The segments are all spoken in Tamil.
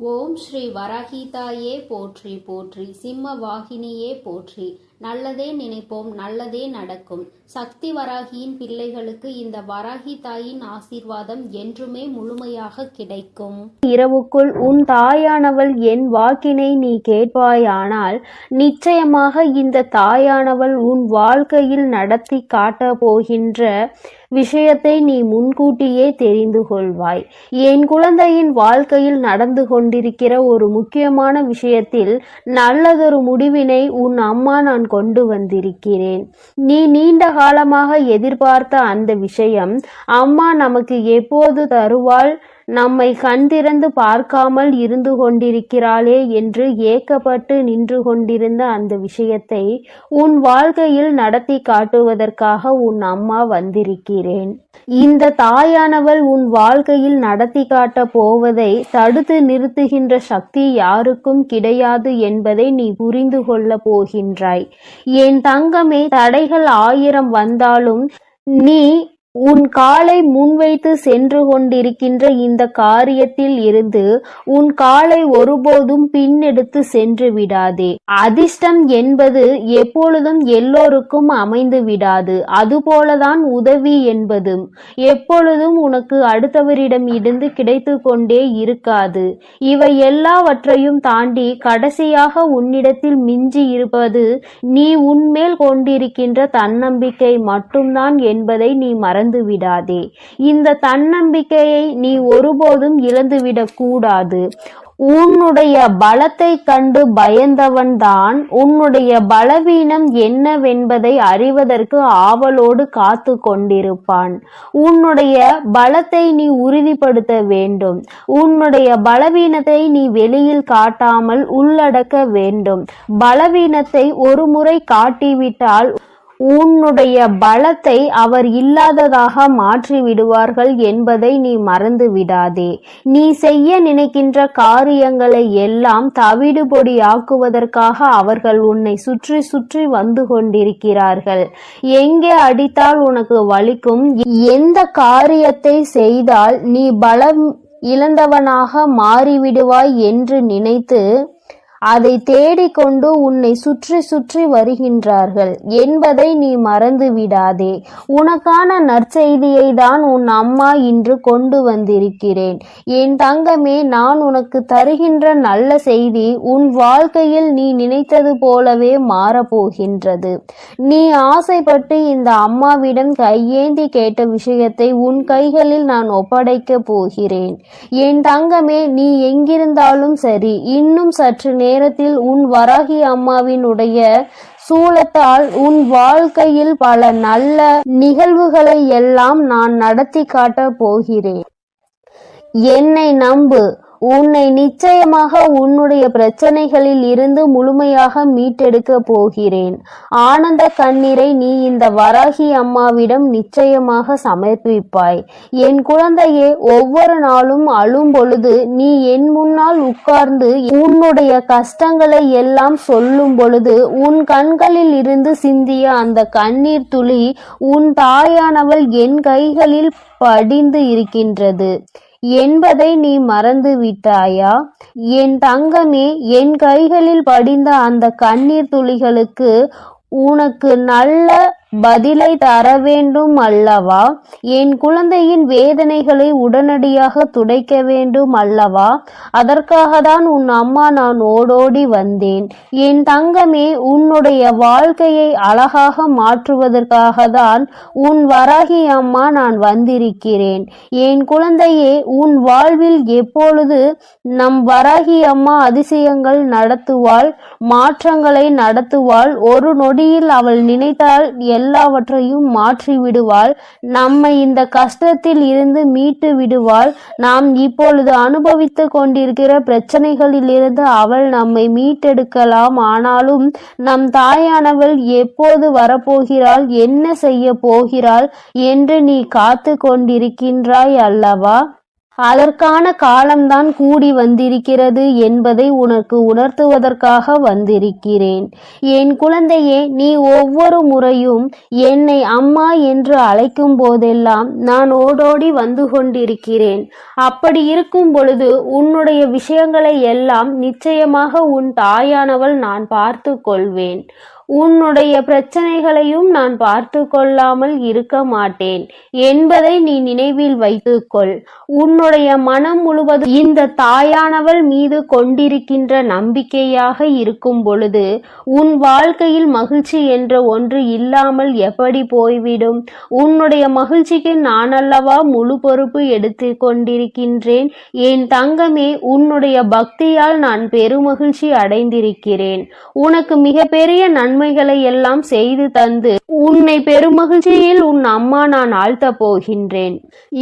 ஓம் ஸ்ரீ வராகிதாயே போற்றி போற்றி, சிம்ம வாகினியே போற்றி. நல்லதே நினைப்போம், நல்லதே நடக்கும். சக்தி வராகியின் பிள்ளைகளுக்கு இந்த வராகி தாயின் ஆசீர்வாதம் என்றுமே முழுமையாக கிடைக்கும். இரவுக்குள் உன் தாயானவள் என் வாக்கினை நீ கேட்பாயானால் நிச்சயமாக இந்த தாயானவள் உன் வாழ்க்கையில் நடத்தி காட்டப் போகின்ற விஷயத்தை நீ முன்கூட்டியே தெரிந்து கொள்வாய். என் குழந்தையின் வாழ்க்கையில் நடந்து கொண்டிருக்கிற ஒரு முக்கியமான விஷயத்தில் நல்லதொரு முடிவினை உன் அம்மா நான் கொண்டு வந்திருக்கிறேன். நீ நீண்ட காலமாக எதிர்பார்த்த அந்த விஷயம் அம்மா நமக்கு எப்போது தருவாள், நம்மை கண் திறந்து பார்க்காமல் இருந்து கொண்டிருக்கிறாளே என்று ஏக்கப்பட்டு நின்று கொண்டிருந்த அந்த விஷயத்தை உன் வாழ்க்கையில் நடத்தி காட்டுவதற்காக உன் அம்மா வந்திருக்கிறேன். இந்த தாயானவள் உன் வாழ்க்கையில் நடத்தி காட்ட போவதை தடுத்து நிறுத்துகின்ற சக்தி யாருக்கும் கிடையாது என்பதை நீ புரிந்து கொள்ள போகின்றாய். என் தங்கமே, தடைகள் 1000 வந்தாலும் நீ உன் காலை முன்வைத்து சென்று கொண்டிருக்கின்ற இந்த காரியத்தில் இருந்து உன் காலை ஒருபோதும் பின்னெடுத்து சென்று விடாதே. அதிர்ஷ்டம் என்பது எப்பொழுதும் எல்லோருக்கும் அமைந்து விடாது. அதுபோலதான் உதவி என்பதும் எப்பொழுதும் உனக்கு அடுத்தவரிடம் இருந்து கிடைத்து கொண்டே இருக்காது. இவை எல்லாவற்றையும் தாண்டி கடைசியாக உன்னிடத்தில் மிஞ்சி இருப்பது நீ உன்மேல் கொண்டிருக்கின்ற தன்னம்பிக்கை மட்டும்தான் என்பதை நீ மறந்து விடாதே. இந்த தன்னம்பிக்கையை நீ ஒருபோதும் இழந்துவிடக் கூடாது. உன்னுடைய பலத்தை கண்டு பயந்தவன் தான் உன்னுடைய பலவீனம் என்னவென்பதை அறிவதற்கு ஆவலோடு காத்து கொண்டிருப்பான். உன்னுடைய பலத்தை நீ உறுதிப்படுத்த வேண்டும். உன்னுடைய பலவீனத்தை நீ வெளியில் காட்டாமல் உள்ளடக்க வேண்டும். பலவீனத்தை ஒரு முறை காட்டிவிட்டால் உன்னுடைய பலத்தை அவர் இல்லாததாக மாற்றி விடுவார்கள் என்பதை நீ மறந்து விடாதே. நீ செய்ய நினைக்கின்ற காரியங்களை எல்லாம் தவிடுபொடி ஆக்குவதற்காக அவர்கள் உன்னை சுற்றி சுற்றி வந்து கொண்டிருக்கிறார்கள். எங்கே அடித்தால் உனக்கு வலிக்கும், எந்த காரியத்தை செய்தால் நீ பலம் இழந்தவனாக மாறிவிடுவாய் என்று நினைத்து அதை தேடிக்கொண்டு உன்னை சுற்றி சுற்றி வருகின்றார்கள் என்பதை நீ மறந்து விடாதே. உனக்கான நற்செய்தியை தான் உன் அம்மா இன்று கொண்டு வந்திருக்கிறேன். என் தங்கமே, நான் உனக்கு தருகின்ற நல்ல செய்தி உன் வாழ்க்கையில் நீ நினைத்தது போலவே மாறப்போகின்றது. நீ ஆசைப்பட்டு இந்த அம்மாவிடம் கையேந்தி கேட்ட விஷயத்தை உன் கைகளில் நான் ஒப்படைக்க போகிறேன். என் தங்கமே, நீ எங்கிருந்தாலும் சரி, இன்னும் சற்று நேரத்தில் உன் வராகி அம்மாவினுடைய சூலத்தால் உன் வாழ்க்கையில் பல நல்ல நிகழ்வுகளை எல்லாம் நான் நடத்தி காட்ட போகிறேன். என்னை நம்பு. உன்னை நிச்சயமாக உன்னுடைய பிரச்சனைகளில் இருந்து முழுமையாக மீட்டெடுக்க போகிறேன். ஆனந்த கண்ணீரை நீ இந்த வராகி அம்மாவிடம் நிச்சயமாக சமர்ப்பிப்பாய். என் குழந்தையே, ஒவ்வொரு நாளும் அழும் பொழுது நீ என் முன்னால் உட்கார்ந்து உன்னுடைய கஷ்டங்களை எல்லாம் சொல்லும் பொழுது உன் கண்களில் இருந்து சிந்திய அந்த கண்ணீர் துளி உன் தாயானவள் என் கைகளில் படிந்து இருக்கின்றது என்பதை நீ மறந்து விட்டாயா? என் தங்கமே, என் கைகளில் படிந்த அந்த கண்ணீர் துளிகளுக்கு உனக்கு நல்ல பதிலை தர வேண்டும் அல்லவா? என் குழந்தையின் வேதனைகளை உடனடியாக துடைக்க வேண்டும் அல்லவா? அதற்காக தான் உன் அம்மா நான் ஓடோடி வந்தேன். என் தங்கமே, உன்னுடைய வாழ்க்கையை அழகாக மாற்றுவதற்காக தான் உன் வராகி அம்மா நான் வந்திருக்கிறேன். என் குழந்தையே, உன் வாழ்வில் எப்பொழுது நம் வராகி அம்மா அதிசயங்கள் நடத்துவாள், மாற்றங்களை நடத்துவாள். ஒரு நொடியில் அவள் நினைத்தால் எல்லாவற்றையும் மாற்றி விடுவாள். நம்மை இந்த கஷ்டத்தில் இருந்து மீட்டு விடுவாள். நாம் இப்பொழுது அனுபவித்து கொண்டிருக்கிற பிரச்சனைகளில் இருந்து அவள் நம்மை மீட்டெடுக்கலாம். ஆனாலும் நம் தாயானவள் எப்போது வரப்போகிறாள், என்ன செய்ய போகிறாள் என்று நீ காத்து கொண்டிருக்கின்றாய் அல்லவா? அதற்கான காலம்தான் கூடி வந்திருக்கிறது என்பதை உனக்கு உணர்த்துவதற்காக வந்திருக்கிறேன். என் குழந்தையே, நீ ஒவ்வொரு முறையும் என்னை அம்மா என்று அழைக்கும் போதெல்லாம் நான் ஓடோடி வந்து கொண்டிருக்கிறேன். அப்படி இருக்கும் பொழுது உன்னுடைய விஷயங்களை எல்லாம் நிச்சயமாக உன் தாயானவள் நான் பார்த்து கொள்வேன். உன்னுடைய பிரச்சனைகளையும் நான் பார்த்து கொள்ளாமல் இருக்க மாட்டேன் என்பதை நீ நினைவில் வைத்துக்கொள். உன்னுடைய மனம் முழுவதும் இந்த தாயானவள் மீது கொண்டிருக்கின்ற நம்பிக்கையாக இருக்கும் பொழுது உன் வாழ்க்கையில் மகிழ்ச்சி என்ற ஒன்று இல்லாமல் எப்படி போய்விடும்? உன்னுடைய மகிழ்ச்சிக்கு நான் அல்லவா முழு பொறுப்பு எடுத்து கொண்டிருக்கின்றேன். என் தங்கமே, உன்னுடைய பக்தியால் நான் பெருமகிழ்ச்சி அடைந்திருக்கிறேன். உனக்கு மிகப்பெரிய நன்மைகளை எல்லாம் செய்து தந்து உன்னை பெருமகிழ்ச்சியில் உன் அம்மா நான் ஆழ்த்த போகின்றேன்.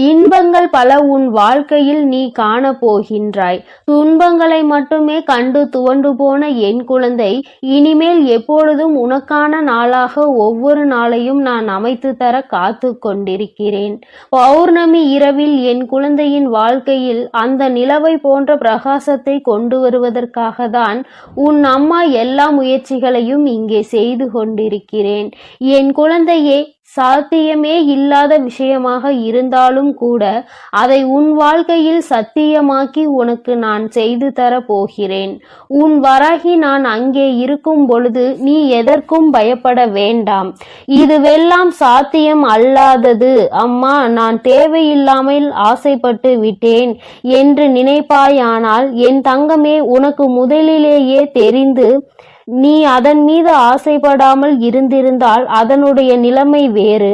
இன்பங்கள் பல உன் வாழ்க்கையில் நீ காண போகின்றாய். துன்பங்களை மட்டுமே கண்டு துவண்டு போன என் குழந்தை, இனிமேல் எப்பொழுதும் உனக்கான நாளாக ஒவ்வொரு நாளையும் நான் அமைத்து தர காத்து கொண்டிருக்கிறேன். பௌர்ணமி இரவில் என் குழந்தையின் வாழ்க்கையில் அந்த நிலவை போன்ற பிரகாசத்தை கொண்டு வருவதற்காக தான் உன் அம்மா எல்லா முயற்சிகளையும் இங்கே செய்து கொண்டிருக்கிறேன். என் குழந்தையே, சாத்தியமே இல்லாத விஷயமாக இருந்தாலும் கூட அதை உன் வாழ்க்கையில் சத்தியமாக்கி உனக்கு நான் செய்து தர போகிறேன். உன் வராகி நான் அங்கே இருக்கும் பொழுது நீ எதற்கும் பயப்பட வேண்டாம். இதுவெல்லாம் சாத்தியம் அல்லாதது அம்மா, நான் தேவையில்லாமல் ஆசைப்பட்டு விட்டேன் என்று நினைப்பாயானால் என் தங்கமே, உனக்கு முதலிலேயே தெரிந்து நீ அதன் மீது ஆசைப்படாமல் இருந்திருந்தால் அதனுடைய நிலைமை வேறு.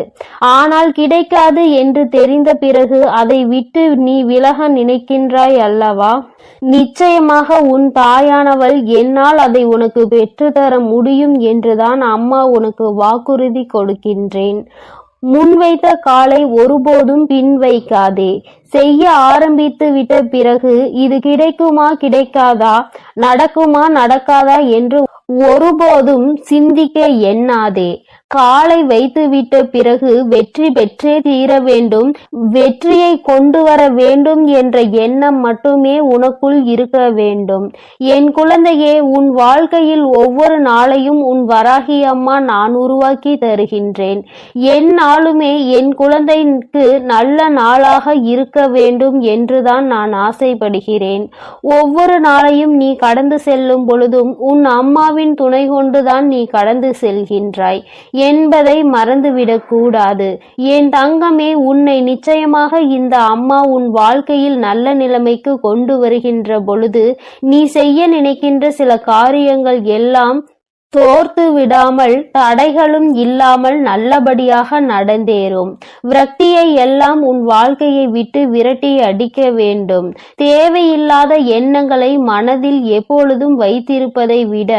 ஆனால் கிடைக்காது என்று தெரிந்த பிறகு அதை விட்டு நீ விலக நினைக்கின்றாய் அல்லவா? நிச்சயமாக உன் தாயானவள் என்னால் அதை உனக்கு பெற்றுத்தர முடியும் என்றுதான் அம்மா உனக்கு வாக்குறுதி கொடுக்கின்றேன். முன்வைத்த காலை ஒருபோதும் பின் வைக்காதே. செய்ய ஆரம்பித்து விட்ட பிறகு இது கிடைக்குமா கிடைக்காதா, நடக்குமா நடக்காதா என்று ஒருபோதும் சிந்திக்க எண்ணாதே. காலை வைத்துவிட்ட பிறகு வெற்றி பெற்றே தீர வேண்டும், வெற்றியை கொண்டு வர வேண்டும் என்ற எண்ணம் மட்டுமே உனக்குள் இருக்க வேண்டும். என் குழந்தையே, உன் வாழ்க்கையில் ஒவ்வொரு நாளையும் உன் வராகி அம்மா நான் உருவாக்கி தருகின்றேன். எந்நாளுமே என் குழந்தைக்கு நல்ல நாளாக இருக்க வேண்டும் என்றுதான் நான் ஆசைப்படுகிறேன். ஒவ்வொரு நாளையும் நீ கடந்து செல்லும் பொழுதும் உன் அம்மாவின் துணை கொண்டுதான் நீ கடந்து செல்கின்றாய் என்பதை மறந்துவிடக் கூடாது. என் தங்கமே, உன்னை நிச்சயமாக இந்த அம்மா உன் வாழ்க்கையில் நல்ல நிலைமைக்கு கொண்டு வருகின்ற பொழுது நீ செய்ய நினைக்கின்ற சில காரியங்கள் எல்லாம் தோர்த்து விடாமல் தடைகளும் இல்லாமல் நல்லபடியாக நடந்தேறும். விரக்தியை எல்லாம் உன் வாழ்க்கையை விட்டு விரட்டி அடிக்க வேண்டும். தேவையில்லாத எண்ணங்களை மனதில் எப்பொழுதும் வைத்திருப்பதை விட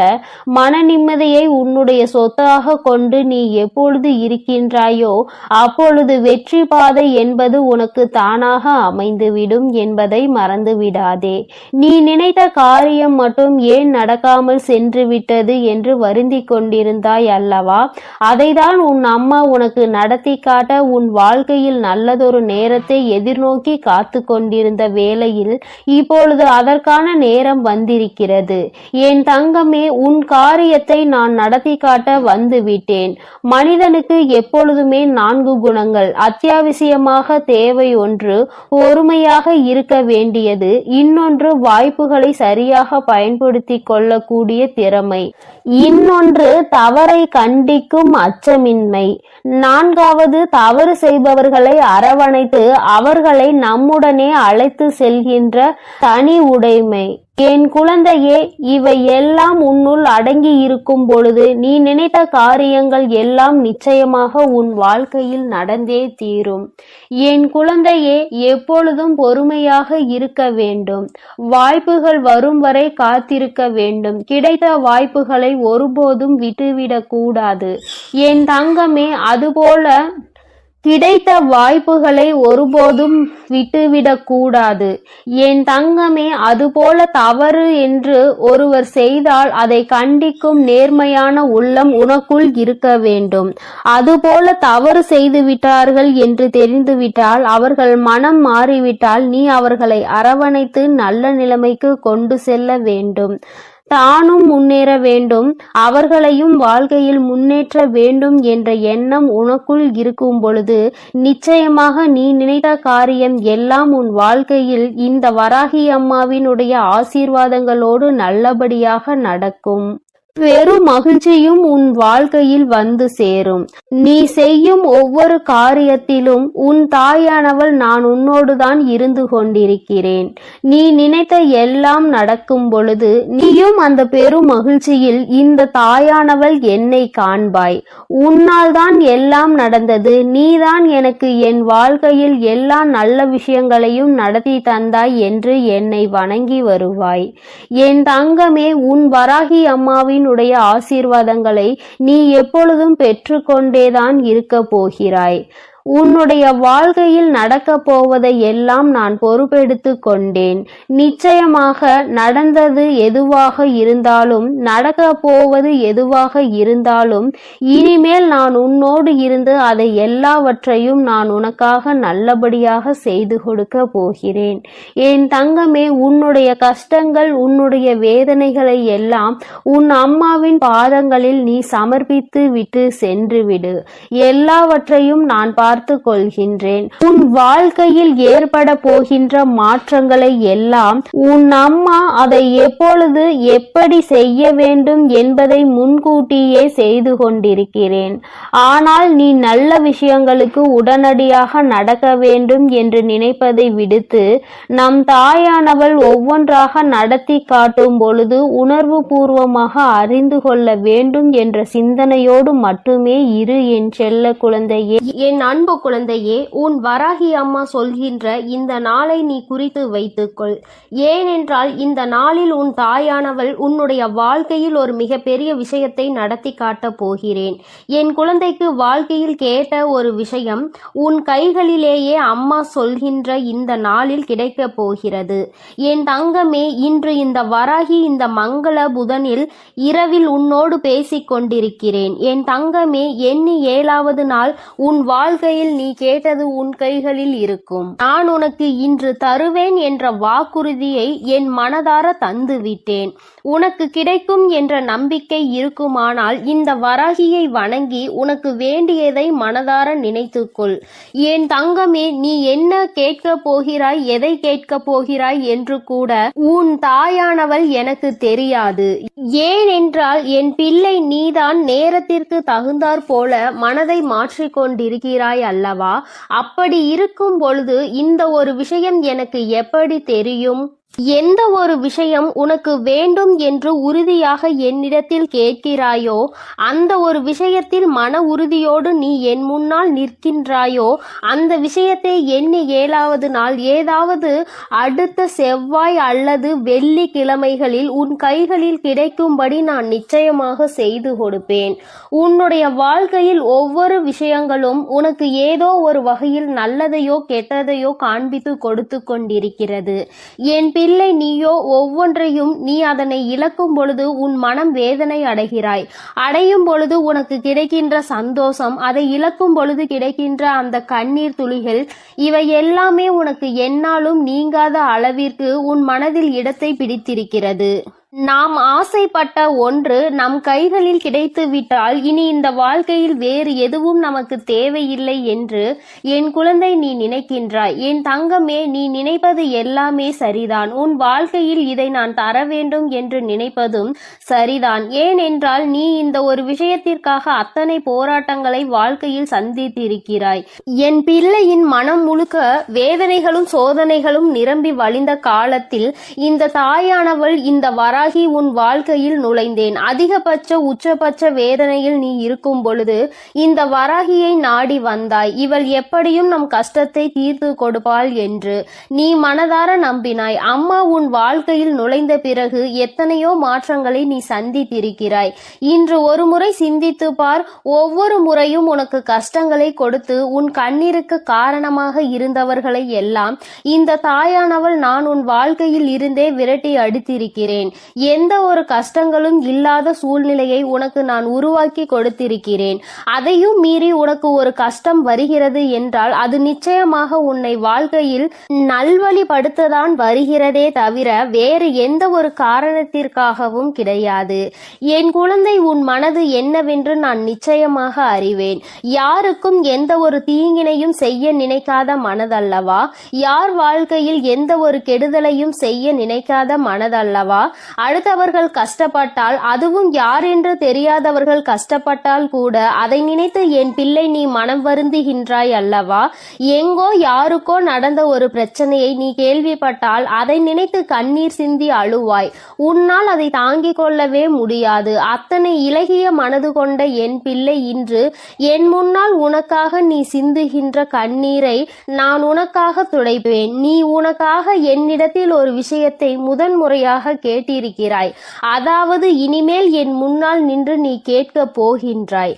மன நிம்மதியை உன்னுடைய சொத்தாக கொண்டு நீ எப்பொழுது இருக்கின்றாயோ அப்பொழுது வெற்றி பாதை என்பது உனக்கு தானாக அமைந்துவிடும் என்பதை மறந்து விடாதே. நீ நினைத்த காரியம் மட்டும் ஏன் நடக்காமல் சென்று விட்டது என்று வருந்தி கொண்டிருந்தாய் அல்லவா? அதைதான் உன் அம்மா உனக்கு நடத்தி காட்ட உன் வாழ்க்கையில் நல்லதொரு நேரத்தை எதிர்நோக்கி காத்து கொண்டிருந்த வேளையில் இப்பொழுது அதற்கான நேரம் வந்திருக்கிறது. என் தங்கமே, உன் காரியத்தை நான் நடத்தி காட்ட வந்துவிட்டேன். மனிதனுக்கு எப்பொழுதுமே 4 குணங்கள் அத்தியாவசியமாக தேவை. ஒன்று பொறுமையாக இருக்க வேண்டியது, இன்னொன்று வாய்ப்புகளை சரியாக பயன்படுத்தி கொள்ளக்கூடிய திறமை, இன்னொன்று தவறை கண்டிக்கும் அச்சமின்மை, 4வது தவறு செய்பவர்களை அரவணைத்து அவர்களை நம்முடனே அழைத்து செல்கின்ற தனி உடைமை. என் குழந்தையே, இவை எல்லாம் உன்னுள் அடங்கி இருக்கும் பொழுது நீ நினைத்த காரியங்கள் எல்லாம் நிச்சயமாக உன் வாழ்க்கையில் நடந்தே தீரும். என் குழந்தையே, எப்பொழுதும் பொறுமையாக இருக்க வேண்டும். வாய்ப்புகள் வரும் வரை காத்திருக்க வேண்டும். கிடைத்த வாய்ப்புகளை ஒருபோதும் விட்டுவிடக் கூடாது. என் தங்கமே, அதுபோல கிடைத்த வாய்ப்புகளை ஒருபோதும் விட்டுவிடக் கூடாது. என் தங்கமே, அதுபோல தவறு என்று ஒருவர் செய்தால் அதை கண்டிக்கும் நேர்மையான உள்ளம் உனக்குள் இருக்க வேண்டும். அதுபோல தவறு செய்துவிட்டார்கள் என்று தெரிந்துவிட்டால், அவர்கள் மனம் மாறிவிட்டால், நீ அவர்களை அரவணைத்து நல்ல நிலைமைக்கு கொண்டு செல்ல வேண்டும். தானும் முன்னேற வேண்டும், அவர்களையும் வாழ்க்கையில் முன்னேற்ற வேண்டும் என்ற எண்ணம் உனக்குள் இருக்கும் பொழுது நிச்சயமாக நீ நினைத்த காரியம் எல்லாம் உன் வாழ்க்கையில் இந்த வராகி அம்மாவினுடைய ஆசீர்வாதங்களோடு நல்லபடியாக நடக்கும். பெரும் மகிழ்ச்சியும் உன் வாழ்க்கையில் வந்து சேரும். நீ செய்யும் ஒவ்வொரு காரியத்திலும் உன் தாயானவள் நான் உன்னோடுதான் இருந்து கொண்டிருக்கிறேன். நீ நினைத்த எல்லாம் நடக்கும் பொழுது நீயும் அந்த பெரும் மகிழ்ச்சியில் இந்த தாயானவள் என்னை காண்பாய். உன்னால் தான் எல்லாம் நடந்தது, நீதான் எனக்கு என் வாழ்க்கையில் எல்லா நல்ல விஷயங்களையும் நடத்தி தந்தாய் என்று என்னை வணங்கி வருவாய். என் தங்கமே, உன் வராகி அம்மாவின் ஆசீர்வாதங்களை நீ எப்பொழுதும் பெற்றுக்கொண்டேதான் இருக்க போகிறாய். உன்னுடைய வாழ்க்கையில் நடக்க போவதை எல்லாம் நான் பொறுப்பெடுத்து கொண்டேன். நிச்சயமாக நடந்தது எதுவாக இருந்தாலும், நடக்க போவது எதுவாக இருந்தாலும், இனிமேல் நான் உன்னோடு இருந்து அதை எல்லாவற்றையும் நான் உனக்காக நல்லபடியாக செய்து கொடுக்க போகிறேன். என் தங்கமே, உன்னுடைய கஷ்டங்கள், உன்னுடைய வேதனைகளை எல்லாம் உன் அம்மாவின் பாதங்களில் நீ சமர்ப்பித்து விட்டு சென்று விடு. எல்லாவற்றையும் நான் பார்த்து கொள்கின்றேன். உன் வாழ்க்கையில் ஏற்பட போகின்ற மாற்றங்களை எல்லாம் உன் அம்மா அதை எப்பொழுது எப்படி செய்ய வேண்டும் என்பதை முன்கூட்டியே செய்து கொண்டிருக்கிறேன். ஆனால் நீ நல்ல விஷயங்களுக்கு உடனடியாக நடக்க வேண்டும் என்று நினைப்பதை விடுத்து நம் தாயானவள் ஒவ்வொன்றாக நடத்தி காட்டும் பொழுது உணர்வு பூர்வமாக அறிந்து கொள்ள வேண்டும் என்ற சிந்தனையோடு மட்டுமே இரு என் செல்ல குழந்தையே. என் அன்பு குழந்தையே, உன் வராகி அம்மா சொல்கின்ற இந்த நாளை நீ குறித்து வைத்துக்கொள். ஏனென்றால் இந்த நாளில் உன் தாயானவள் உன்னுடைய வாழ்க்கையில் ஒரு மிகப்பெரிய விஷயத்தை நடத்தி காட்டப் போகிறேன். என் குழந்தைக்கு வாழ்க்கையில் கேட்ட ஒரு விஷயம் உன் கைகளிலேயே அம்மா சொல்கின்ற இந்த நாளில் கிடைக்கப் போகிறது. என் தங்கமே, இன்று இந்த வராகி இந்த மங்கள புதனில் இரவில் உன்னோடு பேசிக் கொண்டிருக்கிறேன். என் தங்கமே, எண்ணி 7வது நாள் உன் வாழ்க்கையில் நீ கேட்டது உன் கைகளில் இருக்கும். நான் உனக்கு இன்று தருவேன் என்ற வாக்குறுதியை என் மனதார தந்து விட்டேன். உனக்கு கிடைக்கும் என்ற நம்பிக்கை இருக்குமானால் இந்த வராகியை வணங்கி உனக்கு வேண்டியதை மனதார நினைத்துக்கொள். என் தங்கமே, நீ என்ன கேட்க போகிறாய், எதை கேட்க போகிறாய் என்று கூட உன் தாயானவள் எனக்கு தெரியாது. ஏனென்றால் என் பிள்ளை, நீதான் நேரத்திற்கு தகுந்தாற் போல மனதை மாற்றிக்கொண்டிருக்கிறாய் அல்லவா? அப்படி இருக்கும் பொழுது இந்த ஒரு விஷயம் எனக்கு எப்படி தெரியும்? எந்த ஒரு விஷயம் உனக்கு வேண்டும் என்று உறுதியாக என்னிடத்தில் கேட்கிறாயோ, அந்த ஒரு விஷயத்தில் மன உறுதியோடு நீ என் முன்னால் நிற்கின்றாயோ, அந்த விஷயத்தை எண்ணி 7வது நாள் ஏதாவது அடுத்த செவ்வாய் அல்லது வெள்ளி கிழமைகளில் உன் கைகளில் கிடைக்கும்படி நான் நிச்சயமாக செய்து கொடுப்பேன். உன்னுடைய வாழ்க்கையில் ஒவ்வொரு விஷயங்களும் உனக்கு ஏதோ ஒரு வகையில் நல்லதையோ கெட்டதையோ காண்பித்து கொடுத்து கொண்டிருக்கிறது. என் பிள்ளை, நீயோ ஒவ்வொன்றையும் நீ அதனை இழக்கும் பொழுது உன் மனம் வேதனை அடைகிறாய். அடையும் பொழுது உனக்கு கிடைக்கின்ற சந்தோஷம், அதை இழக்கும் பொழுது கிடைக்கின்ற அந்த கண்ணீர் துளிகள், இவை எல்லாமே உனக்கு எந்நாளும் நீங்காத அளவிற்கு உன் மனதில் இடத்தை பிடித்திருக்கிறது. நாம் ஆசைப்பட்ட ஒன்று நம் கைகளில் கிடைத்துவிட்டால் இனி இந்த வாழ்க்கையில் வேறு எதுவும் நமக்கு தேவையில்லை என்று என் குழந்தை நீ நினைக்கின்றாய். என் தங்கமே, நீ நினைப்பது எல்லாமே சரிதான். உன் வாழ்க்கையில் இதை நான் தர வேண்டும் என்று நினைப்பதும் சரிதான். ஏனென்றால் நீ இந்த ஒரு விஷயத்திற்காக அத்தனை போராட்டங்களை வாழ்க்கையில் சந்தித்திருக்கிறாய். என் பிள்ளையின் மனம் முழுக்க வேதனைகளும் சோதனைகளும் நிரம்பி வழிந்த காலத்தில் இந்த தாயானவள் இந்த வராகி வராகி உன் வாழ்க்கையில் நுழைந்தேன். அதிகபட்ச உச்சபட்ச வேதனையில் நீ இருக்கும் பொழுது இந்த வராகியை நாடி வந்தாய். இவள் எப்படியும் நம் கஷ்டத்தை தீர்த்து கொடுப்பாள் என்று நீ மனதார நம்பினாய். அம்மா உன் வாழ்க்கையில் நுழைந்த பிறகு எத்தனையோ மாற்றங்களை நீ சந்தித்திருக்கிறாய். இன்று ஒரு முறை சிந்தித்து பார். ஒவ்வொரு முறையும் உனக்கு கஷ்டங்களை கொடுத்து உன் கண்ணீருக்கு காரணமாக இருந்தவர்களை எல்லாம் இந்த தாயானவள் நான் உன் வாழ்க்கையில் இருந்தே விரட்டி அடித்திருக்கிறேன். எந்த ஒரு கஷ்டங்களும் இல்லாத சூழ்நிலையை உனக்கு நான் உருவாக்கி கொடுத்திருக்கிறேன். அதையும் மீறி உனக்கு ஒரு கஷ்டம் வருகிறது என்றால் அது நிச்சயமாக உன்னை வாழ்க்கையில் நல்வழிப்படுத்ததான் வருகிறதே தவிர வேறு எந்த ஒரு காரணத்திற்காகவும் கிடையாது. என் குழந்தை, உன் மனது என்னவென்று நான் நிச்சயமாக அறிவேன். யாருக்கும் எந்த ஒரு தீங்கினையும் செய்ய நினைக்காத மனதல்லவா? யார் வாழ்க்கையில் எந்த ஒரு கெடுதலையும் செய்ய நினைக்காத மனதல்லவா? அடுத்தவர்கள் கஷ்டப்பட்டால், அதுவும் யார் என்று தெரியாதவர்கள் கஷ்டப்பட்டால் கூட அதை நினைத்து என் பிள்ளை நீ மனம் வருந்துகின்றாய் அல்லவா? எங்கோ யாருக்கோ நடந்த ஒரு பிரச்சனையை நீ கேள்விப்பட்டால் அதை நினைத்து கண்ணீர் சிந்தி அழுவாய். உன்னால் அதை தாங்கிக் கொள்ளவே முடியாது. அத்தனை இலகிய மனது கொண்ட என் பிள்ளை, இன்று என் முன்னால் உனக்காக நீ சிந்துகின்ற கண்ணீரை நான் உனக்காக துடைப்பேன். நீ உனக்காக என்னிடத்தில் ஒரு விஷயத்தை முதன்முறையாக கேட்டிருக்கிறாய். அதாவது இனிமேல் என் முன்னால் நின்று நீ கேட்கப் போகின்றாய்.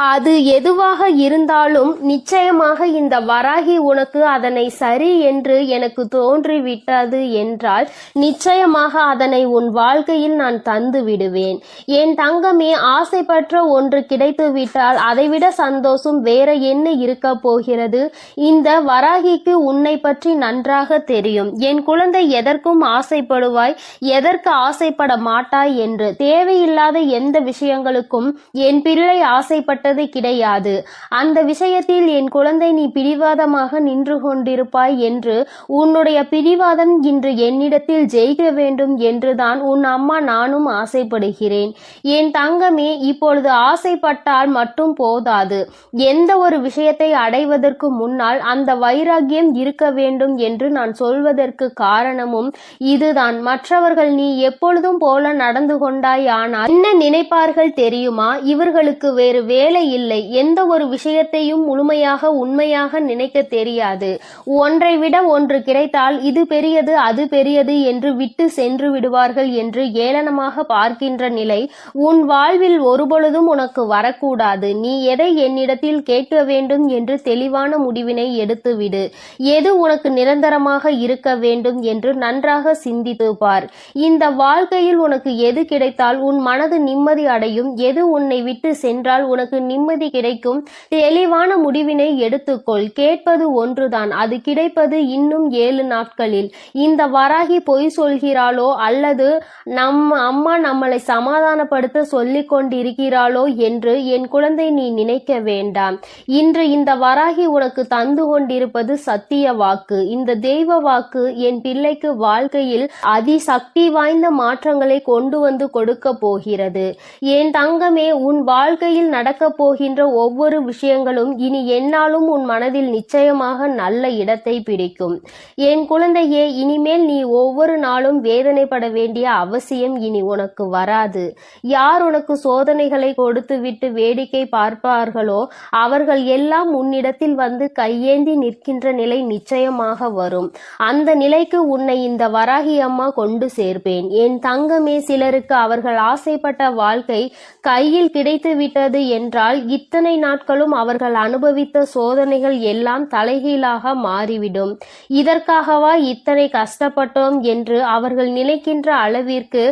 அது எதுவாக இருந்தாலும் நிச்சயமாக இந்த வராகி உனக்கு அதனை சரி என்று எனக்கு தோன்றிவிட்டது என்றால் நிச்சயமாக அதனை உன் வாழ்க்கையில் நான் தந்து விடுவேன். என் தங்கமே, ஆசைப்பற்ற ஒன்று கிடைத்து விட்டால் அதைவிட சந்தோஷம் வேற என்ன இருக்க போகிறது? இந்த வராகிக்கு உன்னை பற்றி நன்றாக தெரியும். என் குழந்தை, எதற்கும் ஆசைப்படுவாய், எதற்கு ஆசைப்பட மாட்டாய் என்று. தேவையில்லாத எந்த விஷயங்களுக்கும் என் பிள்ளை ஆசைப்பட்ட கிடையாது. அந்த விஷயத்தில் என் குழந்தை நீ பிடிவாதமாக நின்று கொண்டிருப்பாய் என்று உன்னுடைய பிடிவாதம் இன்று என்னிடத்தில் ஜெயிக்க வேண்டும் என்றுதான் உன் அம்மா நானும் ஆசைப்படுகிறேன். என் தங்கமே, இப்பொழுது ஆசைப்பட்டால் மட்டும் போதாது. எந்த ஒரு விஷயத்தை அடைவதற்கு முன்னால் அந்த வைராகியம் இருக்க வேண்டும் என்று நான் சொல்வதற்கு காரணமும் இதுதான். மற்றவர்கள் நீ எப்பொழுதும் போல நடந்து கொண்டாய் ஆனால் என்ன நினைப்பார்கள் தெரியுமா? இவர்களுக்கு வேறு வேலை இல்லை. எந்த ஒரு விஷயத்தையும் முழுமையாக உண்மையாக நினைக்க தெரியாது. ஒன்றை விட ஒன்று கிடைத்தால் இது பெரியது அது பெரியது என்று விட்டு சென்று விடுவார்கள் என்று ஏளனமாக பார்க்கின்ற நிலை உன் வாழ்வில் ஒருபொழுதும் உனக்கு வரக்கூடாது. நீ எதை என்னிடத்தில் கேட்க வேண்டும் என்று தெளிவான முடிவினை எடுத்துவிடு. எது உனக்கு நிரந்தரமாக இருக்க வேண்டும் என்று நன்றாக சிந்தித்து பார். இந்த வாழ்க்கையில் உனக்கு எது கிடைத்தால் உன் மனது நிம்மதி அடையும், எது உன்னை விட்டு சென்றால் உனக்கு நிம்மதி கிடைக்கும், தெளிவான முடிவினை எடுத்துக்கொள். கேட்பது ஒன்றுதான், அது கிடைப்பது இன்னும் 7 நாட்களில். இந்த வராகி பொய் சொல்கிறாளோ அல்லது நம்ம அம்மா நம்மளை சமாதானப்படுத்த சொல்லிக் கொண்டிருக்கிறாளோ என்று என் குழந்தை நீ நினைக்க வேண்டாம். இன்று இந்த வராகி உனக்கு தந்து கொண்டிருப்பது சத்திய வாக்கு. இந்த தெய்வ வாக்கு என் பிள்ளைக்கு வாழ்க்கையில் அதிசக்தி வாய்ந்த மாற்றங்களை கொண்டு வந்து கொடுக்க போகிறது. என் தங்கமே, உன் வாழ்க்கையில் நடக்க போகின்ற ஒவ்வொரு விஷயங்களும் இனி என்னாலும் உன் மனதில் நிச்சயமாக நல்ல இடத்தை பிடிக்கும். என் குழந்தையே, இனிமேல் நீ ஒவ்வொரு நாளும் வேதனைப்பட வேண்டிய அவசியம் இனி உனக்கு வராது. யார் உனக்கு சோதனைகளை கொடுத்து விட்டு வேடிக்கை பார்ப்பார்களோ அவர்கள் எல்லாம் உன்னிடத்தில் வந்து கையேந்தி நிற்கின்ற நிலை நிச்சயமாக வரும். அந்த நிலைக்கு உன்னை இந்த வராகி அம்மா கொண்டு சேர்ப்பேன். என் தங்கமே, சிலருக்கு அவர்கள் ஆசைப்பட்ட வாழ்க்கை கையில் கிடைத்து விட்டது என்றால் இத்தனை நாட்களும் அவர்கள் அனுபவித்த சோதனைகள் எல்லாம் தலைகீழாக மாறிவிடும். இதற்காகவா இத்தனை கஷ்டப்பட்டோம் என்று அவர்கள் நினைக்கின்ற அளவிற்கு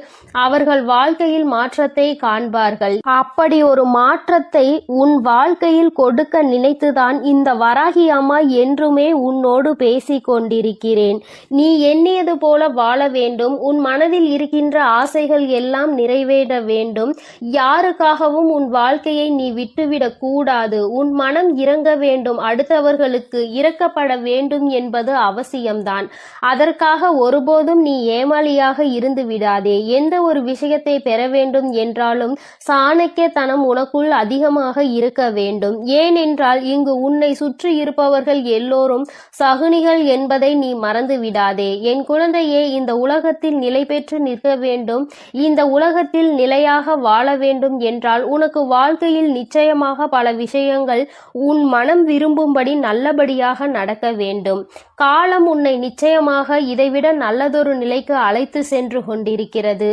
அவர்கள் வாழ்க்கையில் மாற்றத்தை காண்பார்கள். அப்படி ஒரு மாற்றத்தை உன் வாழ்க்கையில் கொடுக்க நினைத்துதான் இந்த வராகி அம்மா என்றுமே உன்னோடு பேசிக் கொண்டிருக்கிறேன். நீ எண்ணியது போல வாழ வேண்டும். உன் மனதில் இருக்கின்ற ஆசைகள் எல்லாம் நிறைவேற வேண்டும். யாருக்காகவும் உன் வாழ்க்கையை நீ விட்டுவிடக் கூடாது. உன் மனம் இறங்க வேண்டும், அடுத்தவர்களுக்கு இரக்கப்பட வேண்டும் என்பது அவசியம்தான். அதற்காக ஒருபோதும் நீ ஏமாளியாக இருந்து விடாதே. எந்த ஒரு விஷயத்தை பெற வேண்டும் என்றாலும் சாணக்கியத்தனம் உனக்குள் அதிகமாக இருக்க வேண்டும். ஏனென்றால் இங்கு உன்னை சுற்றி இருப்பவர்கள் எல்லோரும் சகுனிகள் என்பதை நீ மறந்து விடாதே. என் குழந்தையே, இந்த உலகத்தில் நிலை பெற்று நிற்க வேண்டும், இந்த உலகத்தில் நிலையாக வாழ வேண்டும் என்றால் உனக்கு வாழ்க்கையில் நிச்சயமாக பல விஷயங்கள் உன் மனம் விரும்பும்படி நல்லபடியாக நடக்க வேண்டும். காலம் உன்னை நிச்சயமாக இதைவிட நல்லதொரு நிலைக்கு அழைத்து சென்று கொண்டிருக்கிறது.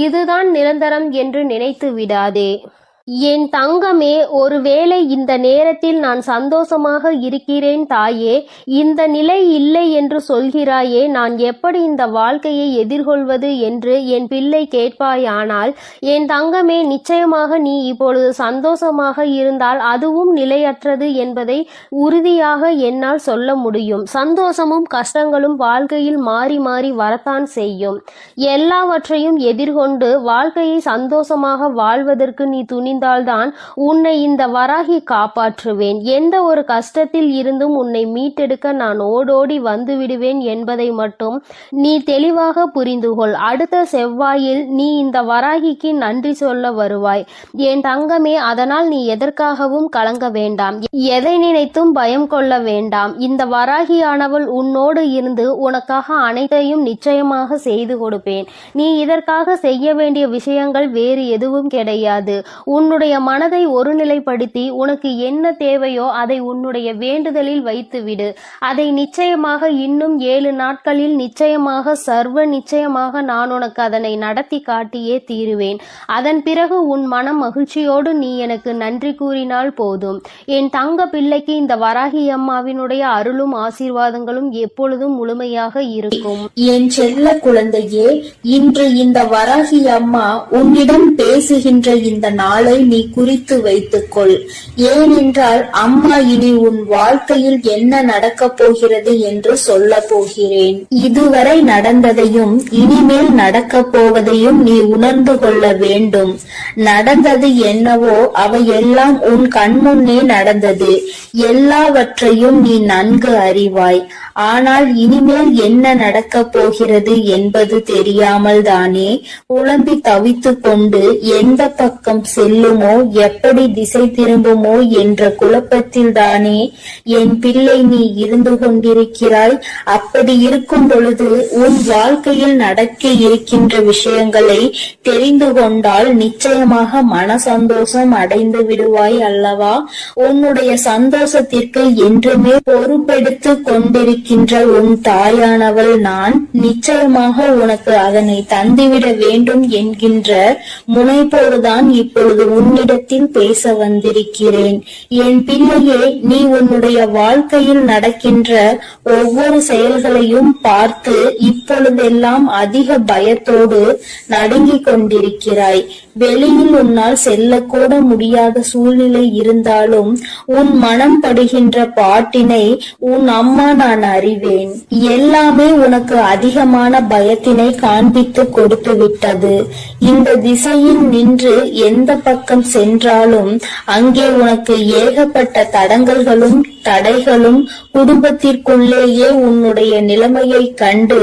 இதுதான் நிரந்தரம் என்று நினைத்து விடாதே. என் தங்கமே, ஒருவேளை இந்த நேரத்தில் நான் சந்தோஷமாக இருக்கிறேன் தாயே, இந்த நிலை இல்லை என்று சொல்கிறாயே, நான் எப்படி இந்த வாழ்க்கையை எதிர்கொள்வது என்று என் பிள்ளை கேட்பாயானால், என் தங்கமே, நிச்சயமாக நீ இப்பொழுது சந்தோஷமாக இருந்தால் அதுவும் நிலையற்றது என்பதை உறுதியாக என்னால் சொல்ல முடியும். சந்தோஷமும் கஷ்டங்களும் வாழ்க்கையில் மாறி மாறி வரத்தான் செய்யும். எல்லாவற்றையும் எதிர்கொண்டு வாழ்க்கையை சந்தோஷமாக வாழ்வதற்கு நீ துணிந்தால்தான் உன்னை இந்த வராகி காப்பாற்றுவேன். எந்த ஒரு கஷ்டத்தில் இருந்தும் உன்னை மீட்டெடுக்க நான் ஓடோடி வந்து விடுவேன் என்பதை மட்டும் நீ தெளிவாக புரிந்து கொள். அடுத்த செவ்வாயில் நீ இந்த வராகிக்கு நன்றி சொல்ல வருவாய் என் தங்கமே. அதனால் நீ எதற்காகவும் கலங்க வேண்டாம், எதை நினைத்தும் பயம் கொள்ள வேண்டாம். இந்த வராகியானவள் உன்னோடு இருந்து உனக்காக அனைத்தையும் நிச்சயமாக செய்து கொடுப்பேன். நீ இதற்காக செய்ய வேண்டிய விஷயங்கள் வேறு எதுவும் கிடையாது. உன்னுடைய மனதை ஒருநிலைப்படுத்தி உனக்கு என்ன தேவையோ அதை உன்னுடைய வேண்டுதலில் வைத்துவிடு. அதை நிச்சயமாக இன்னும் 7 நாட்களில் நிச்சயமாக சர்வ நிச்சயமாக நான் உனக்கு அதனை நடத்தி காட்டியே தீருவேன். அதன் பிறகு உன் மனம் மகிழ்ச்சியோடு நீ எனக்கு நன்றி கூறினால் போதும். என் தங்க பிள்ளைக்கு இந்த வராகி அம்மாவினுடைய அருளும் ஆசீர்வாதங்களும் எப்பொழுதும் முழுமையாக இருக்கும். என் செல்ல குழந்தையே, இன்று இந்த வராகி அம்மா உன்னிடம் பேசுகின்ற இந்த நாளை நீ குறித்து வைத்துக்கொள். ஏனென்றால் அம்மா இனி உன் வாழ்க்கையில் என்ன நடக்கப் போகிறது என்று சொல்ல போகிறேன். இதுவரை நடந்ததையும் இனிமேல் நடக்கப் போவதையும் நீ உணர்ந்து கொள்ள வேண்டும். நடந்தது என்னவோ அவையெல்லாம் உன் கண்முன்னே நடந்தது. எல்லாவற்றையும் நீ நன்கு அறிவாய். ஆனால் இனிமேல் என்ன நடக்கப் போகிறது என்பது தெரியாமல் தானே குழம்பி தவித்துக் கொண்டு எந்த பக்கம் செல்லுமோ, எப்படி திசை திரும்புமோ என்ற குழப்பத்தில் தானே என் பிள்ளை நீ இருந்து கொண்டிருக்கிறாய். அப்படி இருக்கும் பொழுது உன் வாழ்க்கையில் நடக்க இருக்கின்ற விஷயங்களை தெரிந்து கொண்டால் நிச்சயமாக மன சந்தோஷம் அடைந்து விடுவாய் அல்லவா? உன்னுடைய சந்தோஷத்திற்கு என்றுமே பொறுப்பெடுத்து கொண்டிருக்கின்ற உன் தாயானவள் நான் நிச்சயமாக உனக்கு அதனை தந்துவிட வேண்டும் என்கின்ற முனைப்போடுதான் இப்பொழுது உன்னிடத்தில் பேச வந்திருக்கிறேன். என் பிள்ளையே, நீ உன்னுடைய வாழ்க்கையில் நடக்கின்ற ஒவ்வொரு செயல்களையும் பார்த்து இப்பொழுதெல்லாம் அதிக பயத்தோடு நடுங்கிக் கொண்டிருக்கிறாய். வெளியில் உன்னால் செல்லக்கூட முடியாத சூழ்நிலை இருந்தாலும் உன் மனம் படுகின்ற பாட்டினை உன் அம்மா நான் அறிவேன். எல்லாமே உனக்கு அதிகமான பயத்தினை காண்பித்து கொடுத்து விட்டது. இந்த திசையில் நின்று எந்த பக்கம் சென்றாலும் அங்கே உனக்கு ஏகப்பட்ட தடங்கல்களும் தடைகளும் குடும்பத்திற்குள்ளேயே உன்னுடைய நிலைமையை கண்டு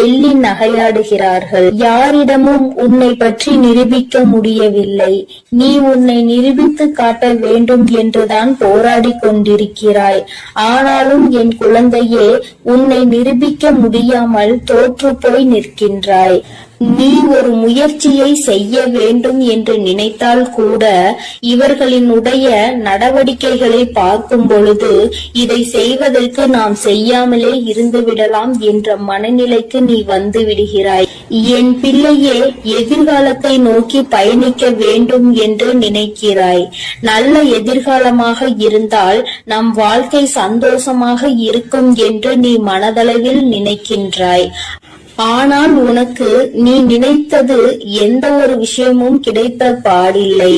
எள்ளி நகையாடுகிறார்கள். யாரிடமும் உன்னை பற்றி நிரூபிக்க முடியவில்லை. நீ உன்னை நிரூபித்து காட்ட வேண்டும் என்றுதான் போராடி கொண்டிருக்கிறாய். ஆனாலும் என் குழந்தையே, உன்னை நிரூபிக்க முடியாமல் தோற்று போய் நிற்கின்றாய். நீ ஒரு முயற்சியை செய்ய வேண்டும் என்று நினைத்தால் கூட இவர்களினுடைய நடவடிக்கைகளை பார்க்கும் பொழுது இதை செய்வதற்கு நாம் செய்யாமலே இருந்து விடலாம் என்ற மனநிலைக்கு நீ வந்து விடுகிறாய். என் பிள்ளையே, எதிர்காலத்தை நோக்கி பயணிக்க வேண்டும் என்று நினைக்கிறாய். நல்ல எதிர்காலமாக இருந்தால் நம் வாழ்க்கை சந்தோஷமாக இருக்கும் என்று நீ மனதளவில் நினைக்கின்றாய். ஆனால் உனக்கு நீ நினைத்தது எந்த ஒரு விஷயமும் கிடைத்த பாடில்லை.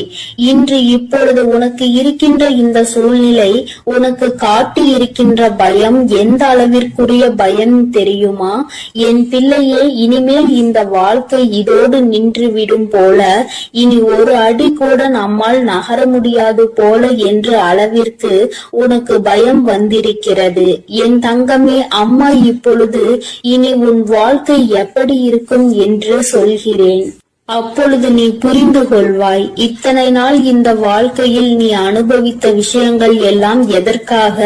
இன்று இப்பொழுது உனக்கு இருக்கின்ற இந்த சூழ்நிலை உனக்கு காட்டி இருக்கின்ற பயம் எந்த அளவிற்குரிய பயம் தெரியுமா? என் பிள்ளையே, இனிமேல் இந்த வாழ்க்கை இதோடு நின்றுவிடும் போல, இனி ஒரு அடி கூட நம்மால் நகர முடியாது போல என்ற அளவிற்கு உனக்கு பயம் வந்திருக்கிறது. என் தங்கமே, அம்மா இப்பொழுது இனி உன் வாழ்க்கை எப்படி இருக்கும் என்று சொல்கிறேன். அப்பொழுது நீ புரிந்து கொள்வாய். இத்தனை நாள் இந்த வாழ்க்கையில் நீ அனுபவித்த விஷயங்கள் எல்லாம் எதற்காக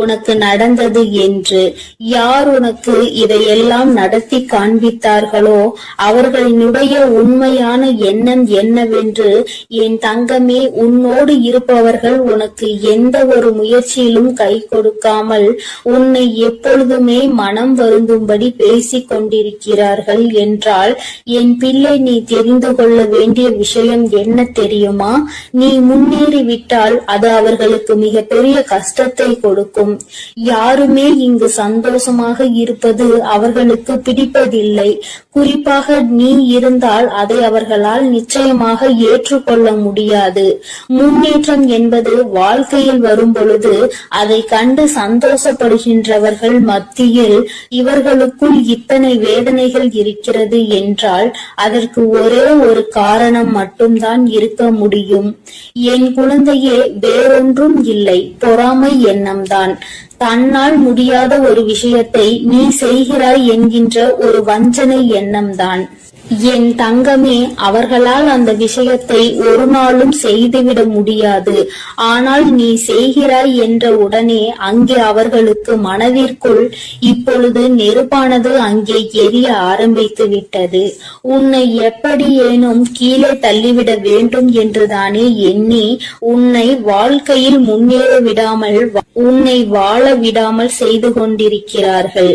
உனக்கு நடந்தது என்று. யார் உனக்கு இதையெல்லாம் நடத்தி காண்பித்தார்களோ அவர்களினுடைய உண்மையான எண்ணம் என்னவென்று என் தங்கமே, உன்னோடு இருப்பவர்கள் உனக்கு எந்த ஒரு முயற்சியிலும் கை கொடுக்காமல் உன்னை எப்பொழுதுமே மனம் வருந்தும்படி பேசிக் கொண்டிருக்கிறார்கள் என்றால், என் பிள்ளை, நீ தெரிந்து கொள்ள வேண்டிய விஷயம் என்ன தெரியுமா? நீ முன்னேறிவிட்டால் அது அவர்களுக்கு மிக பெரிய கஷ்டத்தை கொடுக்கும். யாருமே இங்கு சந்தோஷமாக இருப்பது அவர்களுக்கு பிடிப்பதில்லை. குறிப்பாக நீ இருந்தால் அதை அவர்களால் நிச்சயமாக ஏற்றுக்கொள்ள முடியாது. முன்னேற்றம் என்பது வாழ்க்கையில் வரும் பொழுது அதை கண்டு சந்தோஷப்படுகின்றவர்கள் மத்தியில் இவர்களுக்குள் இத்தனை வேதனைகள் இருக்கிறது என்றால் அதற்கு ஒரே ஒரு காரணம் மட்டும்தான் இருக்க முடியும். என் குழந்தையே, வேறொன்றும் இல்லை, பொறாமை எண்ணம்தான். தன்னால் முடியாத ஒரு விஷயத்தை நீ செய்கிறாய் என்கின்ற ஒரு வஞ்சனை எண்ணம்தான். என் தங்கமே, அவர்களால் அந்த விஷயத்தை ஒரு நாளும் செய்துவிட முடியாது. ஆனால் நீ செய்கிறாய் என்ற உடனே அங்கே அவர்களுக்கு மனதிற்குள் இப்பொழுது நெருப்பானது அங்கே எரிய ஆரம்பித்து விட்டது. உன்னை எப்படியேனும் கீழே தள்ளிவிட வேண்டும் என்றுதானே எண்ணி உன்னை வாழ்க்கையில் முன்னேற விடாமல், உன்னை வாழ விடாமல் செய்து கொண்டிருக்கிறார்கள்.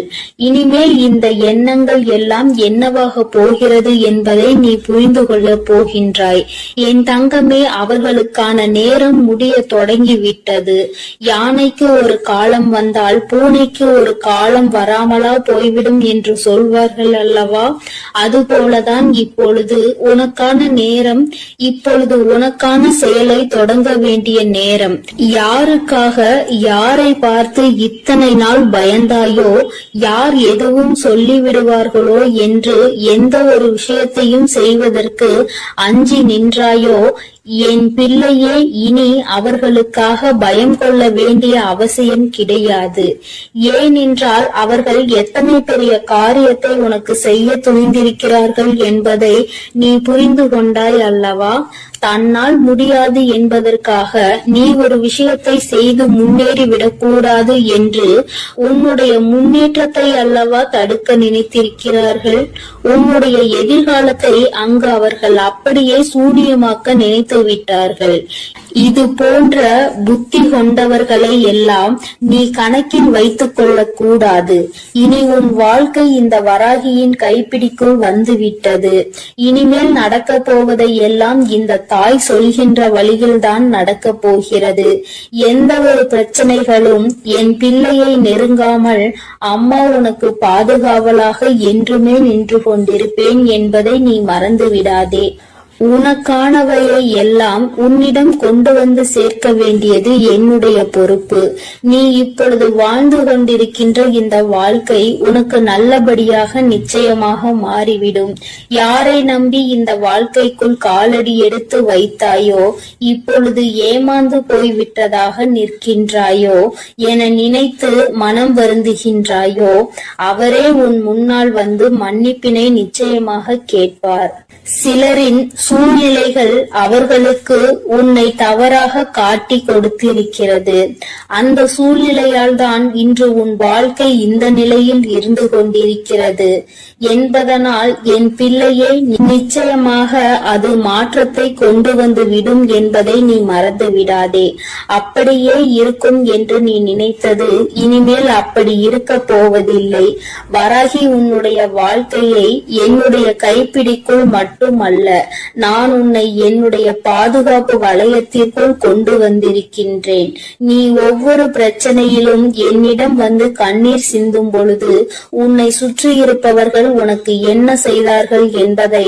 இனிமேல் இந்த எண்ணங்கள் எல்லாம் என்னவாக போகிறது என்பதை நீ புரிந்து கொள்ள போகின்றாய். என் தங்கமே, அவர்களுக்கான நேரம் முடிய தொடங்கிவிட்டது. யானைக்கு ஒரு காலம் வந்தால் பூனைக்கு ஒரு காலம் வராமலா போய்விடும் என்று சொல்வார்கள் அல்லவா? அதுபோலதான் இப்பொழுது உனக்கான நேரம், இப்பொழுது உனக்கான செயலை தொடங்க வேண்டிய நேரம். யாருக்காக, யாரை பார்த்து இத்தனை நாள் பயந்தாயோ, யார் எதுவும் சொல்லிவிடுவார்களோ என்று எந்த ஒரு விஷயத்தையும் செய்வதற்கு அஞ்சி நின்றாயோ, என் பிள்ளையே, இனி அவர்களுக்காக பயம் கொள்ள வேண்டிய அவசியம் கிடையாது. ஏனென்றால் அவர்கள் எத்தனை பெரிய காரியத்தை உனக்கு செய்ய துணிந்திருக்கிறார்கள் என்பதை நீ புரிந்து கொண்டாய் அல்லவா? தன்னால் முடியாது என்பதற்காக நீ ஒரு விஷயத்தை செய்து முன்னேறிவிடக் கூடாது என்று உன்னுடைய முன்னேற்றத்தை அல்லவா தடுக்க நினைத்திருக்கிறார்கள். உன்னுடைய எதிர்காலத்தை அங்கு அவர்கள் அப்படியே சூனியமாக்க நினைத்து விட்டார்கள். இது போன்ற புத்தி கொண்டவர்களை எல்லாம் நீ கணக்கில் வைத்துக் கொள்ளக் கூடாது. இனி உன் வாழ்க்கை இந்த வராகியின் கைப்பிடிக்குள் வந்துவிட்டது. இனிமேல் நடக்க போவதை எல்லாம் இந்த தாய் சொல்கின்ற வழியில்தான் நடக்க போகிறது. எந்த ஒரு பிரச்சனைகளும் என் பிள்ளையை நெருங்காமல் அம்மா உனக்கு பாதுகாவலாக என்றுமே நின்று கொண்டிருப்பேன் என்பதை நீ மறந்து விடாதே. உனக்கானவையை எல்லாம் உன்னிடம் கொண்டு வந்து சேர்க்க வேண்டியது என்னுடைய பொறுப்பு. நீ இப்பொழுது வாழ்ந்து கொண்டிருக்கின்ற இந்த வாழ்க்கை உனக்கு நல்லபடியாக நிச்சயமாக மாறிவிடும். யாரை நம்பி இந்த வாழ்க்கைக்குள் காலடி எடுத்து வைத்தாயோ, இப்பொழுது ஏமாந்து போய்விட்டதாக நிற்கின்றாயோ என நினைத்து மனம் வருந்துகின்றாயோ, அவரே உன் முன்னால் வந்து மன்னிப்பினை நிச்சயமாக கேட்பார். சிலரின் சூழ்நிலைகள் அவர்களுக்கு உன்னை தவறாக காட்டி கொடுத்திருக்கிறது. அந்த சூழ்நிலையால் தான் இன்று உன் வாழ்க்கை இந்த நிலையில் இருந்து கொண்டிருக்கிறது என்பதனால் என் பிள்ளையை நிச்சயமாக அது மாற்றத்தை கொண்டு வந்து விடும் என்பதை நீ மறந்து விடாதே. அப்படியே இருக்கும் என்று நீ நினைத்தது இனிமேல் அப்படி இருக்க போவதில்லை. வராகி உன்னுடைய வாழ்க்கையை என்னுடைய கைப்பிடிக்குள் மட்டுமல்ல, நான் உன்னை என்னுடைய பாதுகாப்பு வளையத்திற்குள் கொண்டு வந்திருக்கின்றேன். நீ ஒவ்வொரு பிரச்சனையிலும் என்னிடம் வந்து கண்ணீர் சிந்தும் பொழுது உன்னை சுற்றி இருப்பவர்கள் அவர்கள் உனக்கு என்ன செய்தார்கள் என்பதை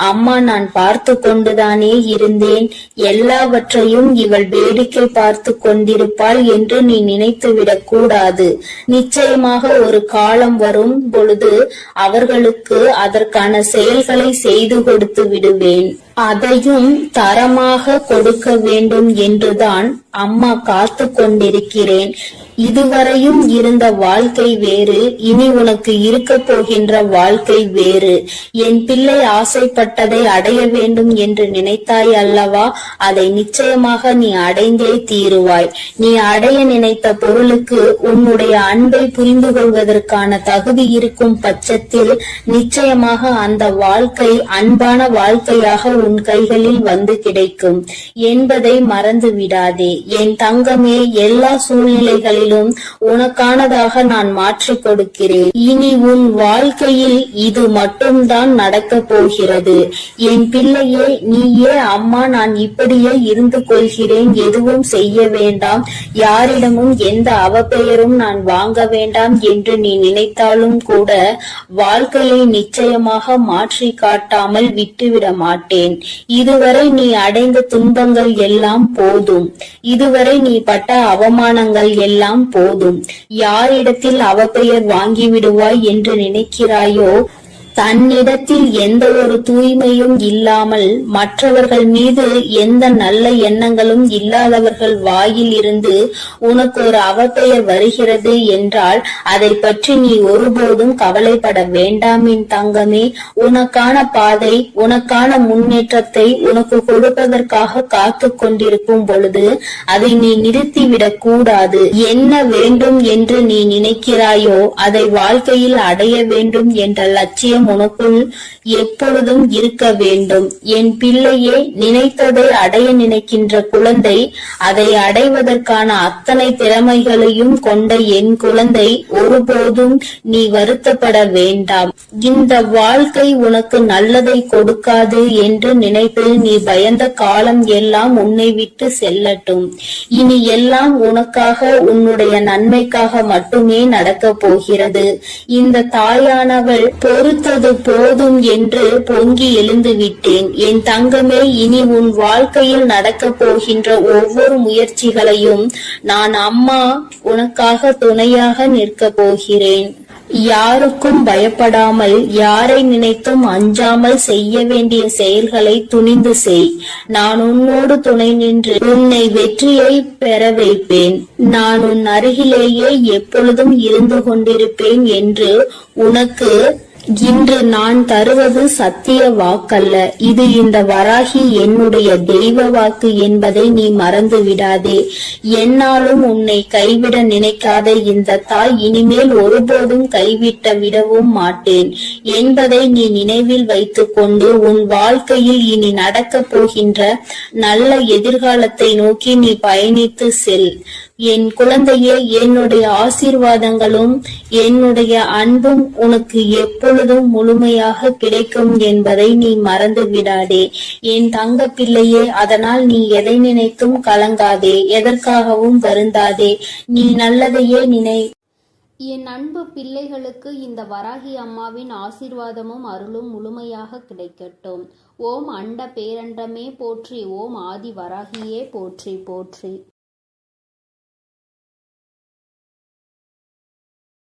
அம்மா நான் பார்த்து கொண்டுதானே இருந்தேன். எல்லாவற்றையும் இவள் வேடிக்கை பார்த்து கொண்டிருப்பாள் என்று நீ நினைத்துவிடக் கூடாது. நிச்சயமாக ஒரு காலம் வரும் பொழுது அவர்களுக்கு அதற்கான செயல்களை செய்து கொடுத்து விடுவேன். அதையும் தரமாக கொடுக்க வேண்டும் என்றுதான் அம்மா காத்து கொண்டிருக்கிறேன். இதுவரையும் இருந்த வாழ்க்கை வேறு, இனி உனக்கு இருக்க போகின்ற வாழ்க்கை வேறு. என் பிள்ளை ஆசைப்பட்டதை அடைய வேண்டும் என்று நினைத்தாய் அல்லவா? அதை நிச்சயமாக நீ அடைந்தே தீருவாய். நீ அடைய நினைத்த பொருளுக்கு உன்னுடைய அன்பை புரிந்து கொள்வதற்கான தகுதி இருக்கும் பட்சத்தில் நிச்சயமாக அந்த வாழ்க்கை அன்பான வாழ்க்கையாக உன் கைகளில் வந்து கிடைக்கும் என்பதை மறந்து விடாதே. என் தங்கமே, எல்லா சூழ்நிலைகளிலும் உனக்கானதாக நான் மாற்றிக் கொடுக்கிறேன். இனி உன் வாழ்க்கையில் இது மட்டும்தான் நடக்க போகிறது. என் பிள்ளையே, நீயே அம்மா நான் இப்படியே இருந்து கொள்கிறேன், எதுவும் செய்ய வேண்டாம், யாரிடமும் எந்த அவப்பெயரும் நான் வாங்க வேண்டாம் என்று நீ நினைத்தாலும் கூட வாழ்க்கையை நிச்சயமாக மாற்றி காட்டாமல் விட்டுவிட மாட்டேன். இதுவரை நீ அடைந்த துன்பங்கள் எல்லாம் போதும். இதுவரை நீ பட்ட அவமானங்கள் எல்லாம் போதும். யாரிடத்தில் அவப்பெயர் வாங்கிவிடுவாய் என்று நினைக்கிறாயோ, தன்னிடத்தில் எந்த ஒரு தூய்மையும் இல்லாமல் மற்றவர்கள் மீது எந்த நல்ல எண்ணங்களும் இல்லாதவர்கள் வாயில் இருந்து உனக்கு ஒரு அவப்பெயர் வருகிறது என்றால் அதை பற்றி நீ ஒருபோதும் கவலைப்பட வேண்டாம் என் தங்கமே. உனக்கான பாதை, உனக்கான முன்னேற்றத்தை உனக்கு கொடுப்பதற்காக காத்து கொண்டிருக்கும் பொழுது அதை நீ நிறுத்திவிடக் கூடாது. என்ன வேண்டும் என்று நீ நினைக்கிறாயோ அதை வாழ்க்கையில் அடைய வேண்டும் என்ற லட்சியம் உனக்குள் எப்பொழுதும் இருக்க வேண்டும். என் பிள்ளையே, நினைத்ததை அடைய நினைக்கின்ற குழந்தை, அதை அடைவதற்கான அத்தனை திறமைகளையும் கொண்ட என் குழந்தை, ஒருபோதும் நீ வருத்தப்பட வேண்டாம். இந்த வாழ்க்கை உனக்கு நல்லதை கொடுக்காது என்று நினைப்பில் நீ பயந்த காலம் எல்லாம் உன்னை விட்டு செல்லட்டும். இனி எல்லாம் உனக்காக, உன்னுடைய நன்மைக்காக மட்டுமே நடக்கப் போகிறது. இந்த தாயானவள் பொறுத்தது போதும் என்று பொங்கி எழுந்து விட்டேன். என் தங்கமே, இனி உன் வாழ்க்கையில் நடக்கப் போகின்ற ஒவ்வொரு முயற்சிகளையும் நான் அம்மா உனக்காக துணையாக நிற்கப் போகிறேன். யாருக்கும் பயப்படாமல், யாரை நினைத்தும் அஞ்சாமல் செய்ய வேண்டிய செயல்களை துணிந்து செய். நான் உன்னோடு துணை நின்று உன்னை வெற்றியை பெற வைப்பேன். நான் உன் அருகிலேயே எப்பொழுதும் இருந்து கொண்டிருப்பேன் என்று உனக்கு இன்று நான் தருவது சத்திய வாக்கல்ல. இது இந்த வராகி என்னுடைய தெய்வ வாக்கு என்பதை நீ மறந்து விடாதே. என்னாலும் உன்னை கைவிட நினைக்காத இந்த தாய் இனிமேல் ஒருபோதும் கைவிட்டு விடவும் மாட்டேன் என்பதை நீ நினைவில் வைத்துக் கொண்டு உன் வாழ்க்கையில் இனி நடக்கப் போகின்ற நல்ல எதிர்காலத்தை நோக்கி நீ பயணித்து செல். என் குழந்தையே, என்னுடைய ஆசீர்வாதங்களும் என்னுடைய அன்பும் உனக்கு எப்பொழுதும் முழுமையாக கிடைக்கும் என்பதை நீ மறந்து விடாதே என் தங்க பிள்ளையே. அதனால் நீ எதை நினைத்தும் கலங்காதே, எதற்காகவும் வருந்தாதே. நீ நல்லதையே நினை. என் அன்பு பிள்ளைகளுக்கு இந்த வராகி அம்மாவின் ஆசீர்வாதமும் அருளும் முழுமையாக கிடைக்கட்டும். ஓம் அண்ட பேரண்டமே போற்றி, ஓம் ஆதி வராகியே போற்றி போற்றி.